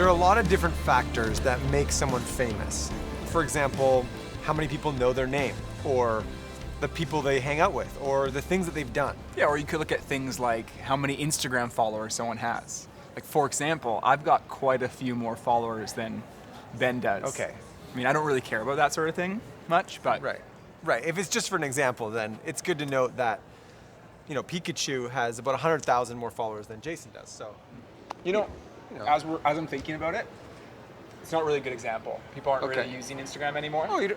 There are a lot of different factors that make someone famous. For example, how many people know their name, or the people they hang out with, or the things that they've done. Yeah, or you could look at things like how many Instagram followers someone has. Like, for example, I've got quite a few more followers than Ben does. Okay. I mean, I don't really care about that sort of thing much, but... Right. If it's just for an example, then it's good to note that, you know, Pikachu has about 100,000 more followers than Jason does, so. You know, as I'm thinking about it, it's not really a good example. People aren't really using Instagram anymore. Oh,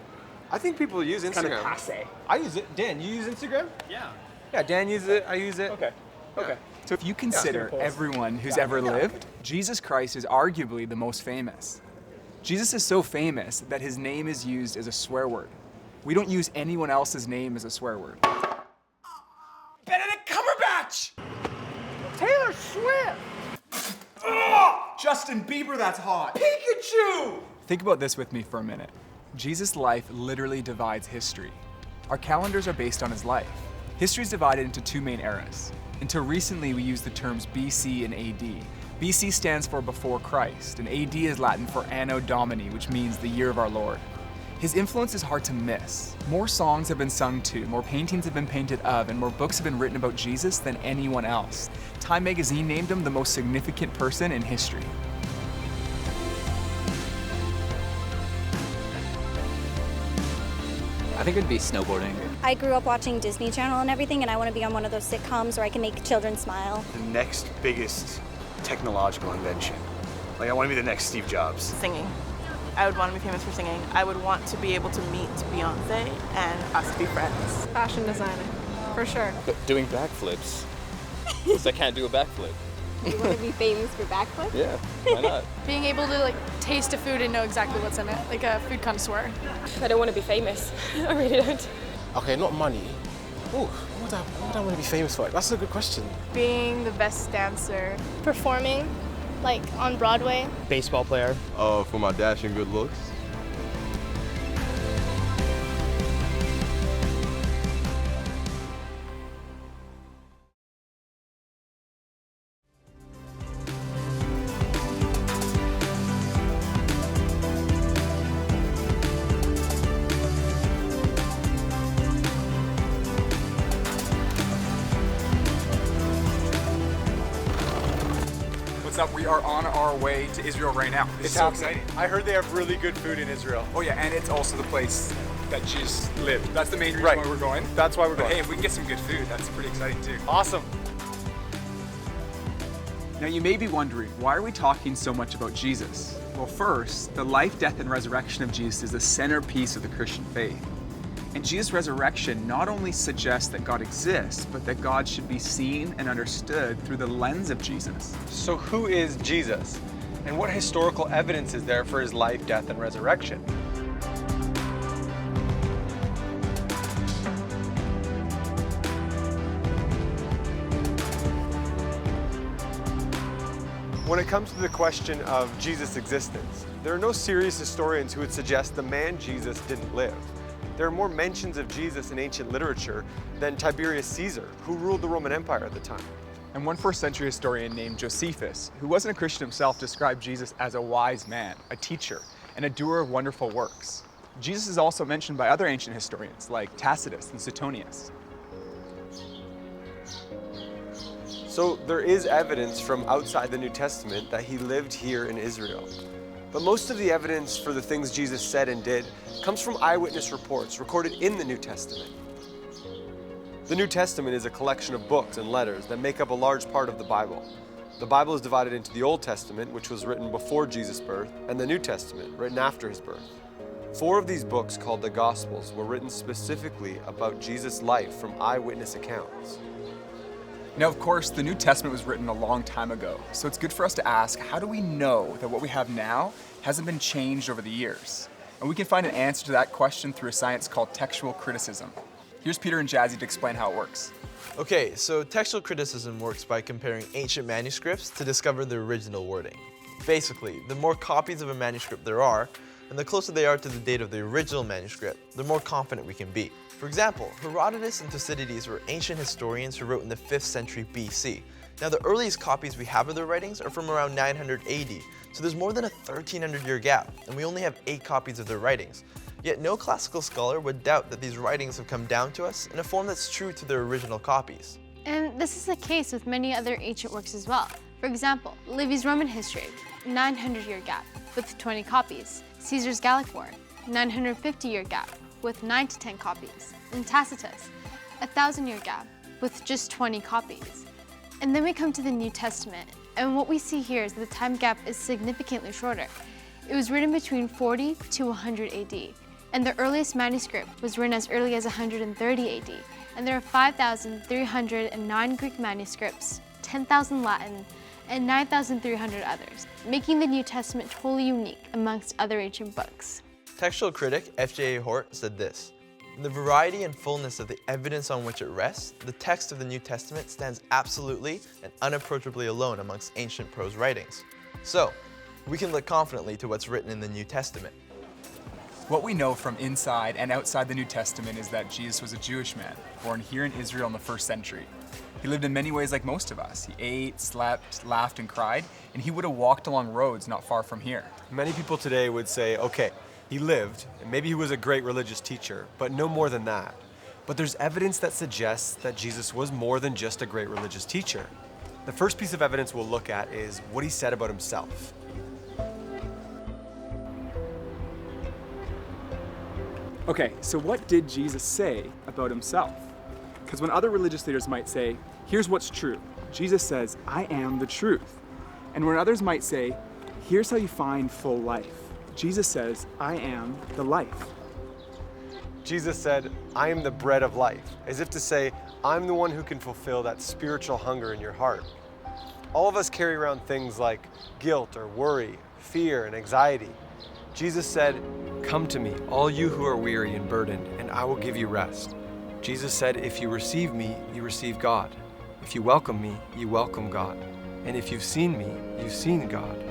I think people use Instagram. Kind of passe. I use it. Dan, you use Instagram? Yeah. Yeah, Dan uses it, I use it. Okay. Yeah. So if you consider everyone who's ever lived, Jesus Christ is arguably the most famous. Jesus is so famous that his name is used as a swear word. We don't use anyone else's name as a swear word. Benedict Cumberbatch! Taylor Swift! Justin Bieber, that's hot! Pikachu! Think about this with me for a minute. Jesus' life literally divides history. Our calendars are based on his life. History is divided into two main eras. Until recently, we use the terms BC and AD. BC stands for before Christ, and AD is Latin for Anno Domini, which means the year of our Lord. His influence is hard to miss. More songs have been sung to, more paintings have been painted of, and more books have been written about Jesus than anyone else. Time magazine named him the most significant person in history. I think it'd be snowboarding. I grew up watching Disney Channel and everything, and I want to be on one of those sitcoms where I can make children smile. The next biggest technological invention. Like, I want to be the next Steve Jobs. Singing. I would want to be famous for singing. I would want to be able to meet Beyonce and us be friends. Fashion designer, for sure. But doing backflips. Because I can't do a backflip. You want to be famous for backflips? Yeah, why not? Being able to taste a food and know exactly what's in it, like a food connoisseur. I don't want to be famous. I really don't. Okay, not money. Ooh, what would I want to be famous for? That's a good question. Being the best dancer. Performing, on Broadway. Baseball player. For my dashing good looks. Up, we are on our way to Israel right now. It's so exciting. I heard they have really good food in Israel. Oh yeah, and it's also the place that Jesus lived. That's the main reason why we're going. That's why we're going. Hey, if we can get some good food, that's pretty exciting too. Awesome. Now you may be wondering, why are we talking so much about Jesus? Well, first, the life, death, and resurrection of Jesus is the centerpiece of the Christian faith. And Jesus' resurrection not only suggests that God exists, but that God should be seen and understood through the lens of Jesus. So who is Jesus? And what historical evidence is there for his life, death, and resurrection? When it comes to the question of Jesus' existence, there are no serious historians who would suggest the man Jesus didn't live. There are more mentions of Jesus in ancient literature than Tiberius Caesar, who ruled the Roman Empire at the time. And one first-century historian named Josephus, who wasn't a Christian himself, described Jesus as a wise man, a teacher, and a doer of wonderful works. Jesus is also mentioned by other ancient historians like Tacitus and Suetonius. So there is evidence from outside the New Testament that he lived here in Israel. But most of the evidence for the things Jesus said and did comes from eyewitness reports recorded in the New Testament. The New Testament is a collection of books and letters that make up a large part of the Bible. The Bible is divided into the Old Testament, which was written before Jesus' birth, and the New Testament, written after his birth. 4 of these books, called the Gospels, were written specifically about Jesus' life from eyewitness accounts. Now, of course, the New Testament was written a long time ago, so it's good for us to ask, how do we know that what we have now hasn't been changed over the years? And we can find an answer to that question through a science called textual criticism. Here's Peter and Jazzy to explain how it works. Okay, so textual criticism works by comparing ancient manuscripts to discover the original wording. Basically, the more copies of a manuscript there are, and the closer they are to the date of the original manuscript, the more confident we can be. For example, Herodotus and Thucydides were ancient historians who wrote in the 5th century BC. Now, the earliest copies we have of their writings are from around 900 AD, so there's more than a 1300-year gap, and we only have 8 copies of their writings. Yet no classical scholar would doubt that these writings have come down to us in a form that's true to their original copies. And this is the case with many other ancient works as well. For example, Livy's Roman History, 900-year gap with 20 copies. Caesar's Gallic War, 950-year gap with 9 to 10 copies. And Tacitus, 1,000-year gap with just 20 copies. And then we come to the New Testament, and what we see here is that the time gap is significantly shorter. It was written between 40 to 100 AD, and the earliest manuscript was written as early as 130 AD, and there are 5,309 Greek manuscripts, 10,000 Latin, and 9,300 others, making the New Testament totally unique amongst other ancient books. Textual critic F.J.A. Hort said this: "In the variety and fullness of the evidence on which it rests, the text of the New Testament stands absolutely and unapproachably alone amongst ancient prose writings." So, we can look confidently to what's written in the New Testament. What we know from inside and outside the New Testament is that Jesus was a Jewish man, born here in Israel in the 1st century. He lived in many ways like most of us. He ate, slept, laughed, and cried, and he would have walked along roads not far from here. Many people today would say, okay, he lived, and maybe he was a great religious teacher, but no more than that. But there's evidence that suggests that Jesus was more than just a great religious teacher. The first piece of evidence we'll look at is what he said about himself. Okay, so what did Jesus say about himself? Because when other religious leaders might say, here's what's true, Jesus says, I am the truth. And when others might say, here's how you find full life, Jesus says, I am the life. Jesus said, I am the bread of life, as if to say, I'm the one who can fulfill that spiritual hunger in your heart. All of us carry around things like guilt or worry, fear and anxiety. Jesus said, come to me, all you who are weary and burdened, and I will give you rest. Jesus said, if you receive me, you receive God. If you welcome me, you welcome God. And if you've seen me, you've seen God.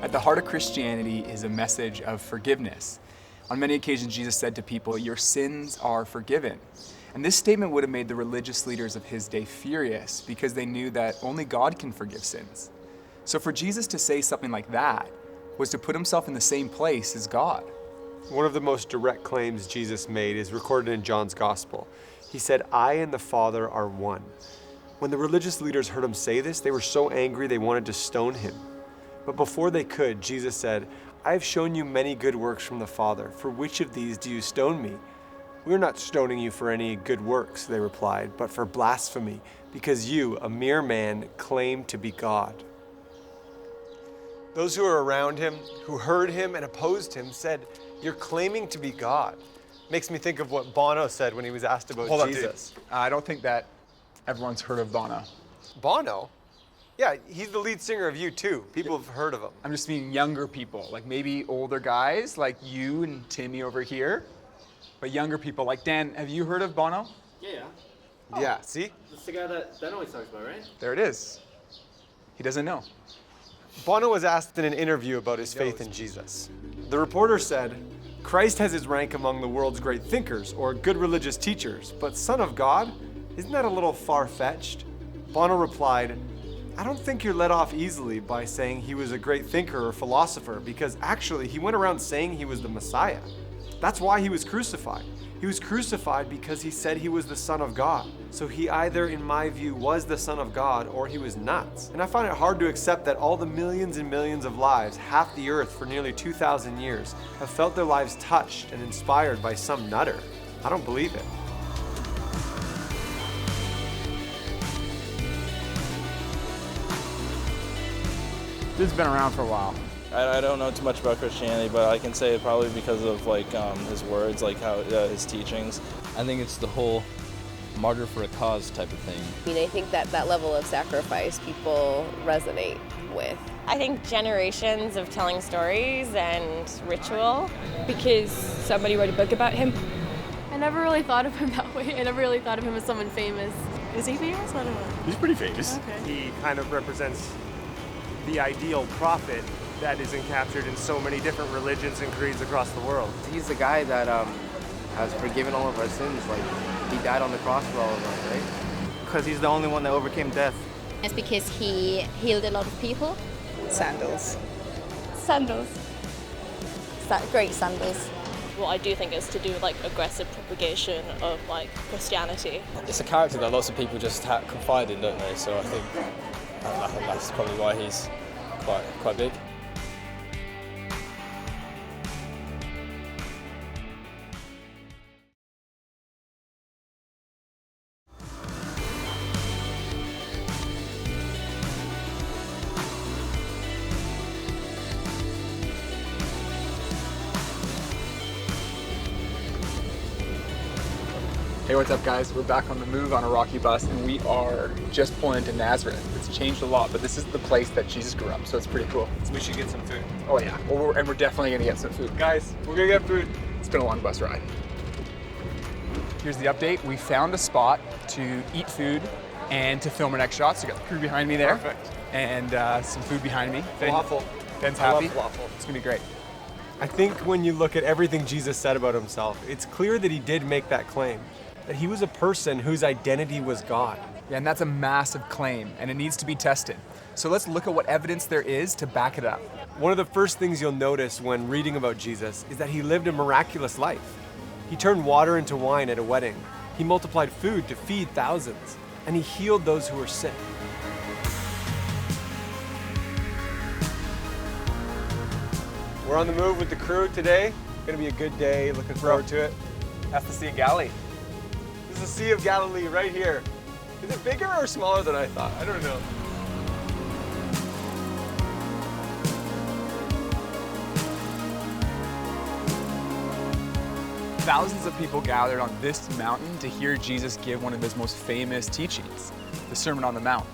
At the heart of Christianity is a message of forgiveness. On many occasions, Jesus said to people, your sins are forgiven. And this statement would have made the religious leaders of his day furious because they knew that only God can forgive sins. So for Jesus to say something like that was to put himself in the same place as God. One of the most direct claims Jesus made is recorded in John's Gospel. He said, I and the Father are one. When the religious leaders heard him say this, they were so angry they wanted to stone him. But before they could, Jesus said, I have shown you many good works from the Father. For which of these do you stone me? We are not stoning you for any good works, they replied, but for blasphemy, because you, a mere man, claim to be God. Those who were around him, who heard him and opposed him, said, you're claiming to be God. Makes me think of what Bono said when he was asked about Jesus. I don't think that everyone's heard of Bono. Bono? Yeah, he's the lead singer of U2. People have heard of him. I'm just meaning younger people, like maybe older guys like you and Timmy over here. But younger people, like Dan, have you heard of Bono? Yeah. Yeah, see? That's the guy that Ben always talks about, right? There it is. He doesn't know. Bono was asked in an interview about his faith in Jesus. The reporter said, Christ has his rank among the world's great thinkers or good religious teachers, but Son of God? Isn't that a little far-fetched? Bono replied, I don't think you're let off easily by saying he was a great thinker or philosopher, because actually he went around saying he was the Messiah. That's why he was crucified. He was crucified because he said he was the Son of God. So he either, in my view, was the Son of God or he was nuts. And I find it hard to accept that all the millions and millions of lives, half the earth for nearly 2,000 years, have felt their lives touched and inspired by some nutter. I don't believe it. This has been around for a while. I don't know too much about Christianity, but I can say it probably because of like his words, like how his teachings. I think it's the whole martyr for a cause type of thing. I mean, I think that level of sacrifice people resonate with. I think generations of telling stories and ritual. Because somebody wrote a book about him. I never really thought of him that way. I never really thought of him as someone famous. Is he famous? I don't know. He's pretty famous. Okay. He kind of represents the ideal prophet that is encaptured in so many different religions and creeds across the world. He's the guy that has forgiven all of our sins. Like, he died on the cross for all of us, right? Because he's the only one that overcame death. It's because he healed a lot of people. Sandals. Sandals. Great sandals. What I do think is to do with like aggressive propagation of like Christianity. It's a character that lots of people just confide in, don't they? So I think that's probably why he's quite big. Hey, what's up guys? We're back on the move on a rocky bus and we are just pulling into Nazareth. It's changed a lot, but this is the place that Jesus grew up, so it's pretty cool. We should get some food. Oh yeah, well, we're definitely gonna get some food. Guys, we're gonna get food. It's been a long bus ride. Here's the update. We found a spot to eat food and to film our next shots. So we got the crew behind me there. Perfect. And some food behind me. Waffle. Ben's happy. I love waffle. It's gonna be great. I think when you look at everything Jesus said about himself, it's clear that he did make that claim, that he was a person whose identity was God. Yeah, and that's a massive claim, and it needs to be tested. So let's look at what evidence there is to back it up. One of the first things you'll notice when reading about Jesus is that he lived a miraculous life. He turned water into wine at a wedding. He multiplied food to feed thousands, and he healed those who were sick. We're on the move with the crew today. Gonna be a good day, looking forward to it. That's the Sea of Galilee. This is the Sea of Galilee right here. Is it bigger or smaller than I thought? I don't know. Thousands of people gathered on this mountain to hear Jesus give one of his most famous teachings, the Sermon on the Mount.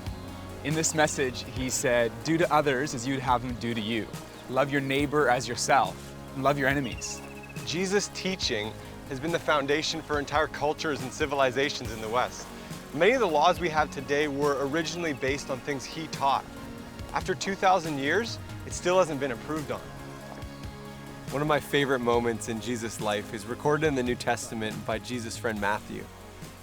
In this message, he said, "Do to others as you'd have them do to you. Love your neighbor as yourself, and love your enemies." Jesus' teaching has been the foundation for entire cultures and civilizations in the West. Many of the laws we have today were originally based on things he taught. After 2,000 years, it still hasn't been improved on. One of my favorite moments in Jesus' life is recorded in the New Testament by Jesus' friend Matthew.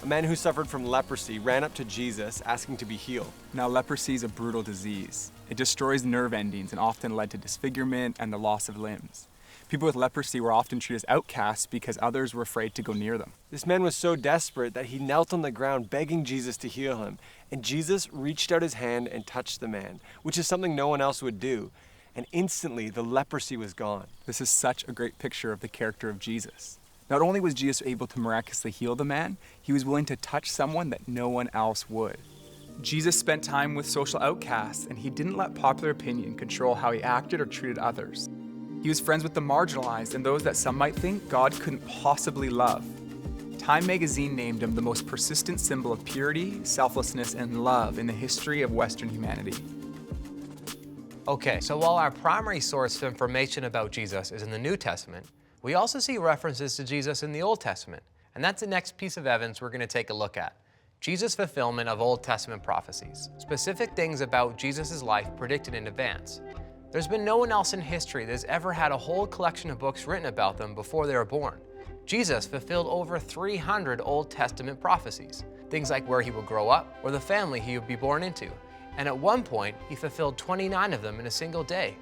A man who suffered from leprosy ran up to Jesus asking to be healed. Now, leprosy is a brutal disease. It destroys nerve endings and often led to disfigurement and the loss of limbs. People with leprosy were often treated as outcasts because others were afraid to go near them. This man was so desperate that he knelt on the ground begging Jesus to heal him. And Jesus reached out his hand and touched the man, which is something no one else would do. And instantly the leprosy was gone. This is such a great picture of the character of Jesus. Not only was Jesus able to miraculously heal the man, he was willing to touch someone that no one else would. Jesus spent time with social outcasts, and he didn't let popular opinion control how he acted or treated others. He was friends with the marginalized and those that some might think God couldn't possibly love. Time magazine named him the most persistent symbol of purity, selflessness, and love in the history of Western humanity. Okay, so while our primary source of information about Jesus is in the New Testament, we also see references to Jesus in the Old Testament, and that's the next piece of evidence we're going to take a look at. Jesus' fulfillment of Old Testament prophecies, specific things about Jesus' life predicted in advance. There's been no one else in history that has ever had a whole collection of books written about them before they were born. Jesus fulfilled over 300 Old Testament prophecies, things like where he would grow up or the family he would be born into. And at one point, he fulfilled 29 of them in a single day.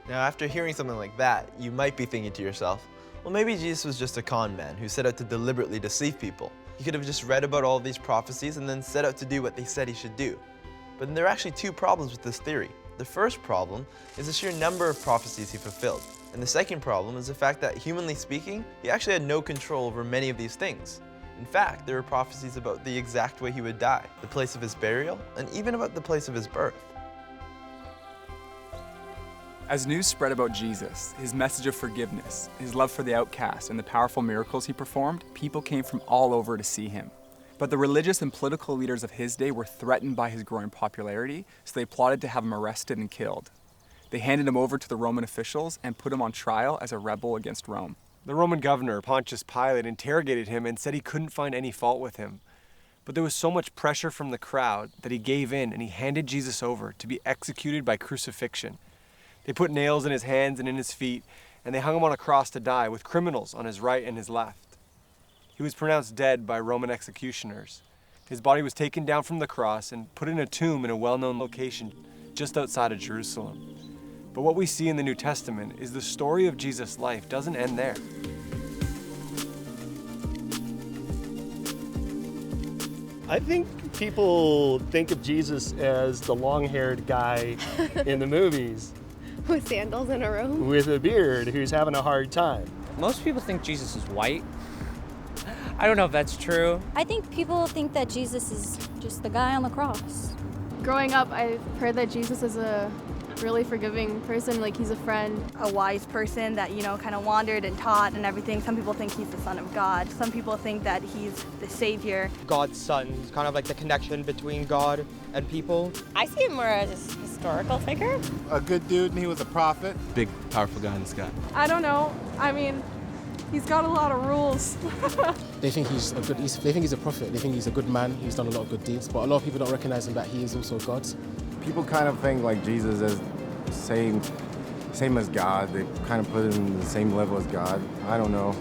Now, after hearing something like that, you might be thinking to yourself, well, maybe Jesus was just a con man who set out to deliberately deceive people. He could have just read about all these prophecies and then set out to do what they said he should do. But there are actually two problems with this theory. The first problem is the sheer number of prophecies he fulfilled. And the second problem is the fact that, humanly speaking, he actually had no control over many of these things. In fact, there were prophecies about the exact way he would die, the place of his burial, and even about the place of his birth. As news spread about Jesus, his message of forgiveness, his love for the outcast, and the powerful miracles he performed, people came from all over to see him. But the religious and political leaders of his day were threatened by his growing popularity, so they plotted to have him arrested and killed. They handed him over to the Roman officials and put him on trial as a rebel against Rome. The Roman governor, Pontius Pilate, interrogated him and said he couldn't find any fault with him. But there was so much pressure from the crowd that he gave in and he handed Jesus over to be executed by crucifixion. They put nails in his hands and in his feet, and they hung him on a cross to die with criminals on his right and his left. He was pronounced dead by Roman executioners. His body was taken down from the cross and put in a tomb in a well-known location just outside of Jerusalem. But what we see in the New Testament is the story of Jesus' life doesn't end there. I think people think of Jesus as the long-haired guy in the movies. With sandals in a room? With a beard, who's having a hard time. Most people think Jesus is white. I don't know if that's true. I think people think that Jesus is just the guy on the cross. Growing up, I've heard that Jesus is a really forgiving person, like he's a friend. A wise person that, kind of wandered and taught and everything. Some people think he's the Son of God. Some people think that he's the Savior. God's son. He's kind of like the connection between God and people. I see him more as a historical figure. A good dude, and he was a prophet. Big, powerful guy in the sky. I don't know. I mean, he's got a lot of rules. They think he's a prophet. They think he's a good man. He's done a lot of good deeds. But a lot of people don't recognize him that he is also God. People kind of think like Jesus is same as God. They kind of put him in the same level as God. I don't know.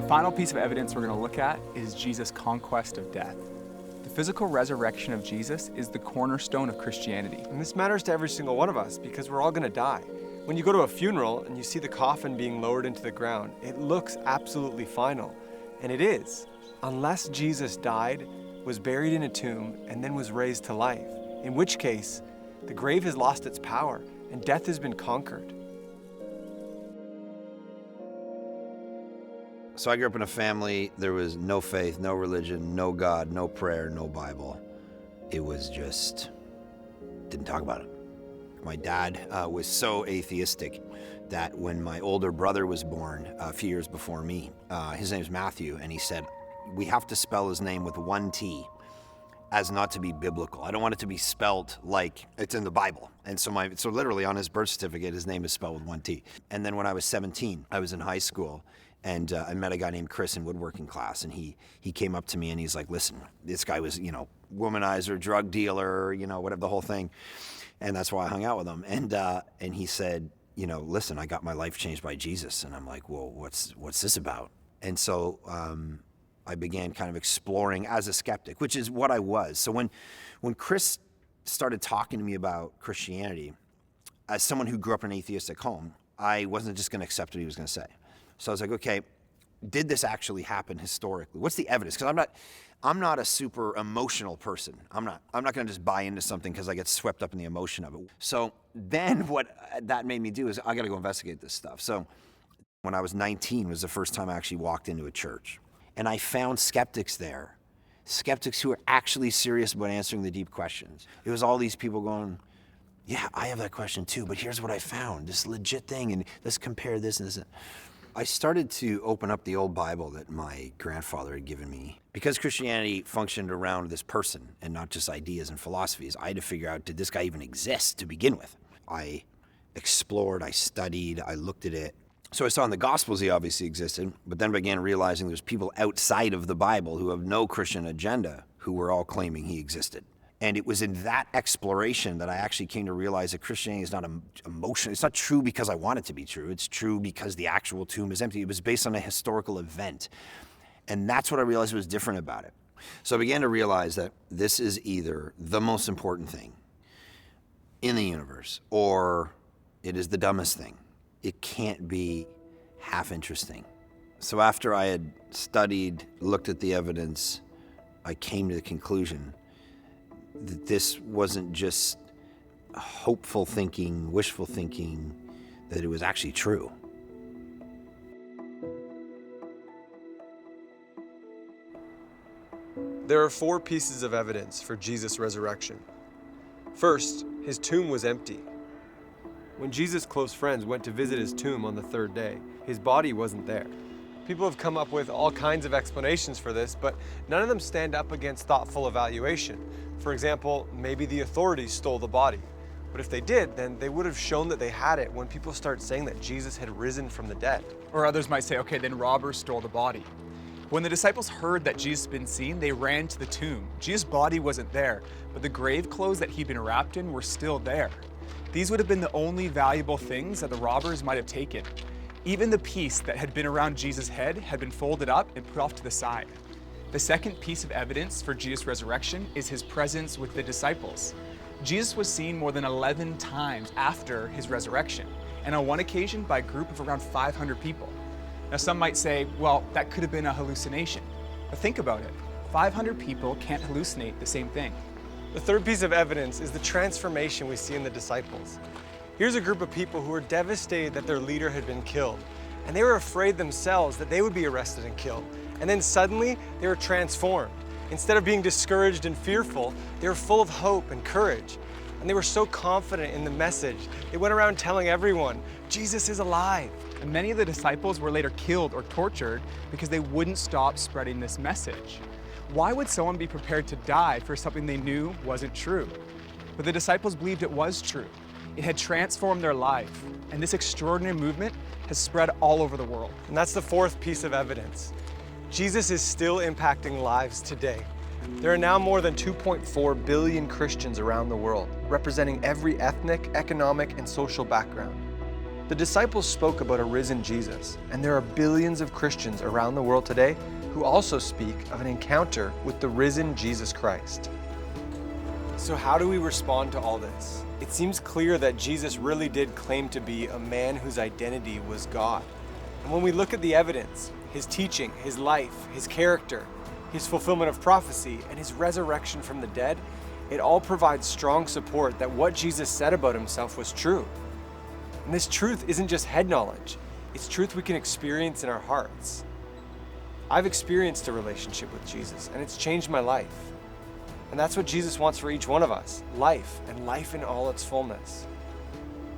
The final piece of evidence we're going to look at is Jesus' conquest of death. The physical resurrection of Jesus is the cornerstone of Christianity. And this matters to every single one of us because we're all going to die. When you go to a funeral and you see the coffin being lowered into the ground, it looks absolutely final. And it is, unless Jesus died, was buried in a tomb, and then was raised to life, in which case the grave has lost its power and death has been conquered. So I grew up in a family, there was no faith, no religion, no God, no prayer, no Bible. It was just, didn't talk about it. My dad was so atheistic that when my older brother was born a few years before me, his name's Matthew, and he said, we have to spell his name with one T as not to be biblical. I don't want it to be spelled like it's in the Bible. And so literally on his birth certificate, his name is spelled with one T. And then when I was 17, I was in high school, and I met a guy named Chris in woodworking class, and he came up to me and he's like, listen, this guy was, womanizer, drug dealer, whatever, the whole thing. And that's why I hung out with him. And he said, listen, I got my life changed by Jesus. And I'm like, well, what's this about? And so I began kind of exploring as a skeptic, which is what I was. So when Chris started talking to me about Christianity, as someone who grew up in an atheistic home, I wasn't just going to accept what he was going to say. So I was like, okay, did this actually happen historically? What's the evidence? Because I'm not a super emotional person. I'm not going to just buy into something because I get swept up in the emotion of it. So then what that made me do is I got to go investigate this stuff. So when I was 19 was the first time I actually walked into a church. And I found skeptics there, skeptics who were actually serious about answering the deep questions. It was all these people going, yeah, I have that question too, but here's what I found, this legit thing, and let's compare this and this. I started to open up the old Bible that my grandfather had given me. Because Christianity functioned around this person and not just ideas and philosophies, I had to figure out, did this guy even exist to begin with? I explored, I studied, I looked at it. So I saw in the Gospels he obviously existed, but then began realizing there's people outside of the Bible who have no Christian agenda who were all claiming he existed. And it was in that exploration that I actually came to realize that Christianity is not emotional. It's not true because I want it to be true. It's true because the actual tomb is empty. It was based on a historical event. And that's what I realized was different about it. So I began to realize that this is either the most important thing in the universe or it is the dumbest thing. It can't be half interesting. So after I had studied, looked at the evidence, I came to the conclusion that this wasn't just hopeful thinking, wishful thinking, that it was actually true. There are 4 pieces of evidence for Jesus' resurrection. First, his tomb was empty. When Jesus' close friends went to visit his tomb on the 3rd day, his body wasn't there. People have come up with all kinds of explanations for this, but none of them stand up against thoughtful evaluation. For example, maybe the authorities stole the body. But if they did, then they would have shown that they had it when people start saying that Jesus had risen from the dead. Or others might say, okay, then robbers stole the body. When the disciples heard that Jesus had been seen, they ran to the tomb. Jesus' body wasn't there, but the grave clothes that he'd been wrapped in were still there. These would have been the only valuable things that the robbers might have taken. Even the piece that had been around Jesus' head had been folded up and put off to the side. The second piece of evidence for Jesus' resurrection is his presence with the disciples. Jesus was seen more than 11 times after his resurrection, and on one occasion by a group of around 500 people. Now some might say, well, that could have been a hallucination. But think about it. 500 people can't hallucinate the same thing. The third piece of evidence is the transformation we see in the disciples. Here's a group of people who were devastated that their leader had been killed, and they were afraid themselves that they would be arrested and killed. And then suddenly, they were transformed. Instead of being discouraged and fearful, they were full of hope and courage. And they were so confident in the message, they went around telling everyone, Jesus is alive. And many of the disciples were later killed or tortured because they wouldn't stop spreading this message. Why would someone be prepared to die for something they knew wasn't true? But the disciples believed it was true. It had transformed their life, and this extraordinary movement has spread all over the world. And that's the fourth piece of evidence. Jesus is still impacting lives today. There are now more than 2.4 billion Christians around the world, representing every ethnic, economic, and social background. The disciples spoke about a risen Jesus, and there are billions of Christians around the world today who also speak of an encounter with the risen Jesus Christ. So how do we respond to all this? It seems clear that Jesus really did claim to be a man whose identity was God. And when we look at the evidence, his teaching, his life, his character, his fulfillment of prophecy, and his resurrection from the dead, it all provides strong support that what Jesus said about himself was true. And this truth isn't just head knowledge, it's truth we can experience in our hearts. I've experienced a relationship with Jesus, and it's changed my life. And that's what Jesus wants for each one of us, life, and life in all its fullness.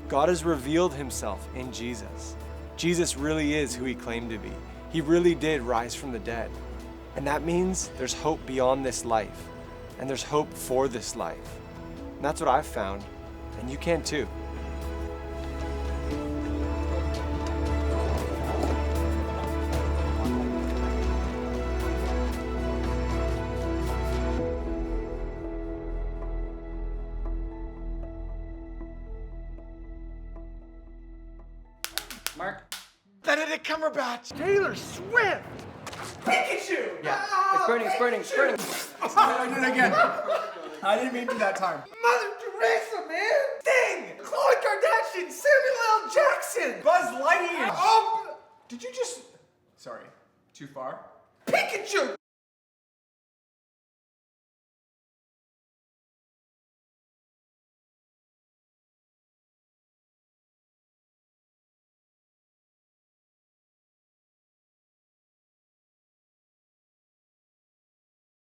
God has revealed himself in Jesus. Jesus really is who he claimed to be. He really did rise from the dead. And that means there's hope beyond this life, and there's hope for this life. And that's what I've found, and you can too. Mark? Benedict Cumberbatch! Taylor Swift! Pikachu! Yeah. It's burning, it's burning, it's burning. I did it again. I didn't mean to that time. Mother Teresa, man! Sting! Khloe Kardashian! Samuel L. Jackson! Buzz Lightyear! Oh! Did you just... Sorry. Too far? Pikachu!